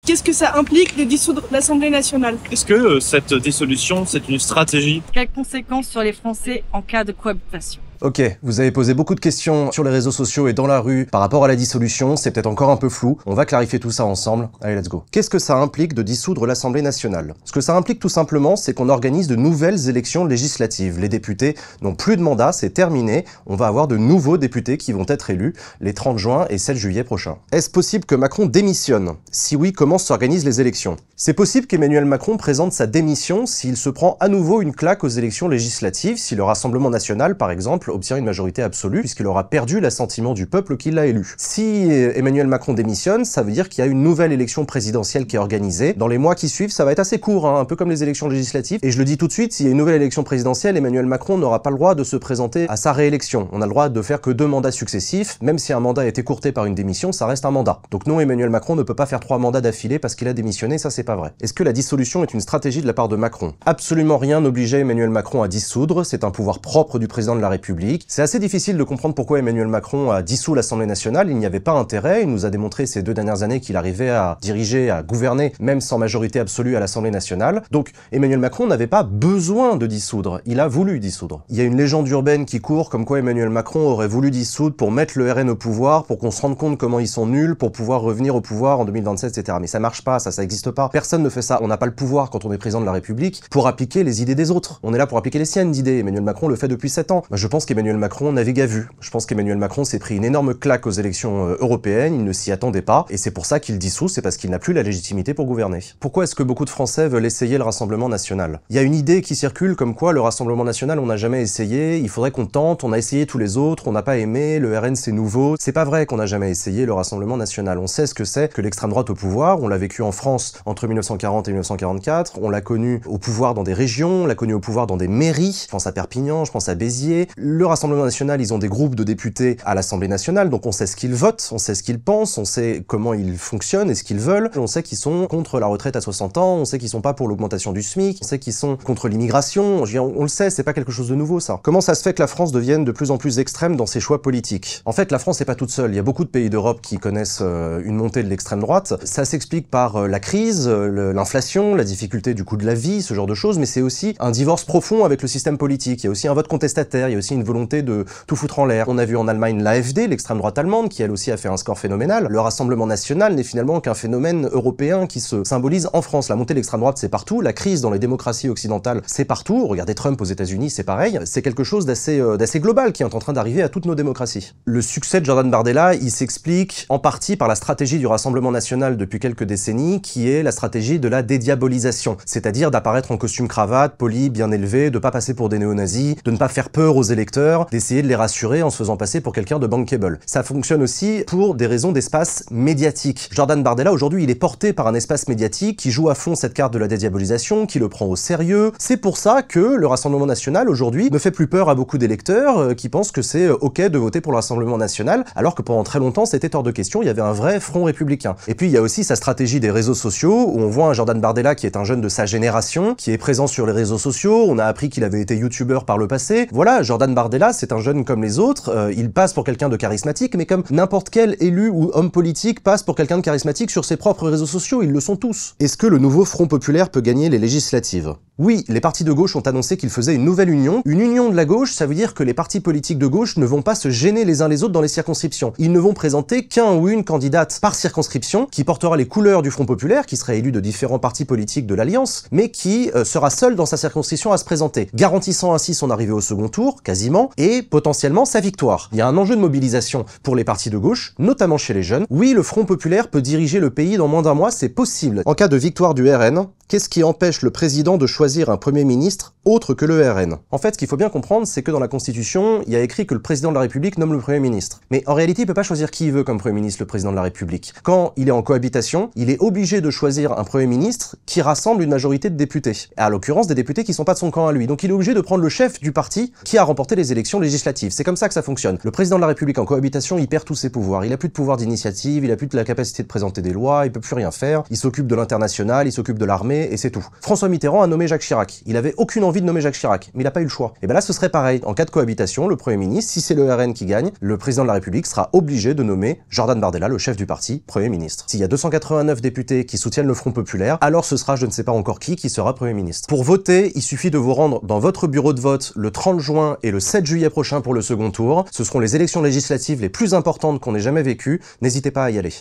Qu'est-ce que ça implique de dissoudre l'Assemblée nationale? Est-ce que cette dissolution, c'est une stratégie? Quelles conséquences sur les Français en cas de cohabitation? Ok, vous avez posé beaucoup de questions sur les réseaux sociaux et dans la rue par rapport à la dissolution, c'est peut-être encore un peu flou, on va clarifier tout ça ensemble. Allez, let's go. Qu'est-ce que ça implique de dissoudre l'Assemblée nationale? Ce que ça implique tout simplement, c'est qu'on organise de nouvelles élections législatives. Les députés n'ont plus de mandat, c'est terminé, on va avoir de nouveaux députés qui vont être élus les 30 juin et 7 juillet prochains. Est-ce possible que Macron démissionne? Si oui, comment s'organisent les élections? C'est possible qu'Emmanuel Macron présente sa démission s'il se prend à nouveau une claque aux élections législatives, si le Rassemblement national, par exemple, obtient une majorité absolue, puisqu'il aura perdu l'assentiment du peuple qui l'a élu. Si Emmanuel Macron démissionne, ça veut dire qu'il y a une nouvelle élection présidentielle qui est organisée. Dans les mois qui suivent, ça va être assez court, un peu comme les élections législatives. Et je le dis tout de suite, s'il y a une nouvelle élection présidentielle, Emmanuel Macron n'aura pas le droit de se présenter à sa réélection. On a le droit de faire que 2 mandats successifs, même si un mandat est écourté par une démission, ça reste un mandat. Donc non, Emmanuel Macron ne peut pas faire 3 mandats d'affilée parce qu'il a démissionné, ça c'est pas vrai. Est-ce que la dissolution est une stratégie de la part de Macron? Absolument rien n'obligeait Emmanuel Macron à dissoudre, c'est un pouvoir propre du président de la République. C'est assez difficile de comprendre pourquoi Emmanuel Macron a dissous l'Assemblée nationale, il n'y avait pas intérêt, il nous a démontré ces 2 dernières années qu'il arrivait à diriger, à gouverner, même sans majorité absolue à l'Assemblée nationale. Donc Emmanuel Macron n'avait pas besoin de dissoudre, il a voulu dissoudre. Il y a une légende urbaine qui court comme quoi Emmanuel Macron aurait voulu dissoudre pour mettre le RN au pouvoir, pour qu'on se rende compte comment ils sont nuls, pour pouvoir revenir au pouvoir en 2027, etc. Mais ça marche pas, ça existe pas. Personne ne fait ça. On n'a pas le pouvoir quand on est président de la République pour appliquer les idées des autres. On est là pour appliquer les siennes d'idées. Emmanuel Macron le fait depuis 7 ans. Je pense qu'Emmanuel Macron navigue à vue. Je pense qu'Emmanuel Macron s'est pris une énorme claque aux élections européennes, il ne s'y attendait pas, et c'est pour ça qu'il dissout, c'est parce qu'il n'a plus la légitimité pour gouverner. Pourquoi est-ce que beaucoup de Français veulent essayer le Rassemblement national? Il y a une idée qui circule comme quoi le Rassemblement national on n'a jamais essayé, il faudrait qu'on tente, on a essayé tous les autres, on n'a pas aimé, le RN c'est nouveau. C'est pas vrai qu'on n'a jamais essayé le Rassemblement national. On sait ce que c'est que l'extrême droite au pouvoir, on l'a vécu en France entre 1940 et 1944, on l'a connu au pouvoir dans des régions, on l'a connu au pouvoir dans des mairies, je pense à Perpignan, je pense à Béziers. Le Rassemblement national, ils ont des groupes de députés à l'Assemblée nationale, donc on sait ce qu'ils votent, on sait ce qu'ils pensent, on sait comment ils fonctionnent et ce qu'ils veulent. On sait qu'ils sont contre la retraite à 60 ans, on sait qu'ils sont pas pour l'augmentation du SMIC, on sait qu'ils sont contre l'immigration, on le sait, c'est pas quelque chose de nouveau ça. Comment ça se fait que la France devienne de plus en plus extrême dans ses choix politiques? En fait, la France n'est pas toute seule, il y a beaucoup de pays d'Europe qui connaissent une montée de l'extrême droite. Ça s'explique par la crise, l'inflation, la difficulté du coût de la vie, ce genre de choses, mais c'est aussi un divorce profond avec le système politique. Il y a aussi un vote contestataire, il y a aussi une volonté de tout foutre en l'air. On a vu en Allemagne l'AfD, l'extrême droite allemande, qui elle aussi a fait un score phénoménal. Le Rassemblement national n'est finalement qu'un phénomène européen qui se symbolise en France. La montée de l'extrême droite, c'est partout. La crise dans les démocraties occidentales, c'est partout. Regardez Trump aux États-Unis, c'est pareil. C'est quelque chose d'assez global qui est en train d'arriver à toutes nos démocraties. Le succès de Jordan Bardella, il s'explique en partie par la stratégie du Rassemblement national depuis quelques décennies, qui est la stratégie de la dédiabolisation, c'est-à-dire d'apparaître en costume cravate, poli, bien élevé, de pas passer pour des néo-nazis, de ne pas faire peur aux électeurs, d'essayer de les rassurer en se faisant passer pour quelqu'un de bankable. Ça fonctionne aussi pour des raisons d'espace médiatique. Jordan Bardella, aujourd'hui, il est porté par un espace médiatique qui joue à fond cette carte de la dédiabolisation, qui le prend au sérieux. C'est pour ça que le Rassemblement national, aujourd'hui, ne fait plus peur à beaucoup d'électeurs qui pensent que c'est ok de voter pour le Rassemblement national, alors que pendant très longtemps, c'était hors de question, il y avait un vrai front républicain. Et puis, il y a aussi sa stratégie des réseaux sociaux, où on voit un Jordan Bardella qui est un jeune de sa génération, qui est présent sur les réseaux sociaux, on a appris qu'il avait été youtubeur par le passé. Voilà, Jordan Bardella, c'est un jeune comme les autres, il passe pour quelqu'un de charismatique, mais comme n'importe quel élu ou homme politique passe pour quelqu'un de charismatique sur ses propres réseaux sociaux, ils le sont tous. Est-ce que le nouveau Front populaire peut gagner les législatives? Oui, les partis de gauche ont annoncé qu'ils faisaient une nouvelle union. Une union de la gauche, ça veut dire que les partis politiques de gauche ne vont pas se gêner les uns les autres dans les circonscriptions. Ils ne vont présenter qu'un ou une candidate par circonscription qui portera les couleurs du Front populaire, qui sera élu de différents partis politiques de l'Alliance, mais qui sera seul dans sa circonscription à se présenter, garantissant ainsi son arrivée au second tour, quasiment, et potentiellement sa victoire. Il y a un enjeu de mobilisation pour les partis de gauche, notamment chez les jeunes. Oui, le Front populaire peut diriger le pays dans moins d'1 mois, c'est possible. En cas de victoire du RN, qu'est-ce qui empêche le président de choisir un Premier ministre autre que le RN? En fait, ce qu'il faut bien comprendre, c'est que dans la Constitution, il y a écrit que le président de la République nomme le Premier ministre. Mais en réalité, il peut pas choisir qui il veut comme Premier ministre, le président de la République. Quand il est en cohabitation, il est obligé de choisir un Premier ministre qui rassemble une majorité de députés. À l'occurrence, des députés qui sont pas de son camp à lui. Donc il est obligé de prendre le chef du parti qui a remporté les élections législatives. C'est comme ça que ça fonctionne. Le président de la République en cohabitation, il perd tous ses pouvoirs. Il a plus de pouvoir d'initiative, il a plus de la capacité de présenter des lois, il peut plus rien faire. Il s'occupe de l'international, il s'occupe de l'armée, et c'est tout. François Mitterrand a nommé Jacques Chirac. Il avait aucune envie de nommer Jacques Chirac, mais il n'a pas eu le choix. Et ben là, ce serait pareil. En cas de cohabitation, le Premier ministre, si c'est le RN qui gagne, le président de la République sera obligé de nommer Jordan Bardella, le chef du parti, Premier ministre. S'il y a 289 députés qui soutiennent le Front populaire, alors ce sera je ne sais pas encore qui sera Premier ministre. Pour voter, il suffit de vous rendre dans votre bureau de vote le 30 juin et le 7 juillet prochain pour le second tour. Ce seront les élections législatives les plus importantes qu'on ait jamais vécues. N'hésitez pas à y aller.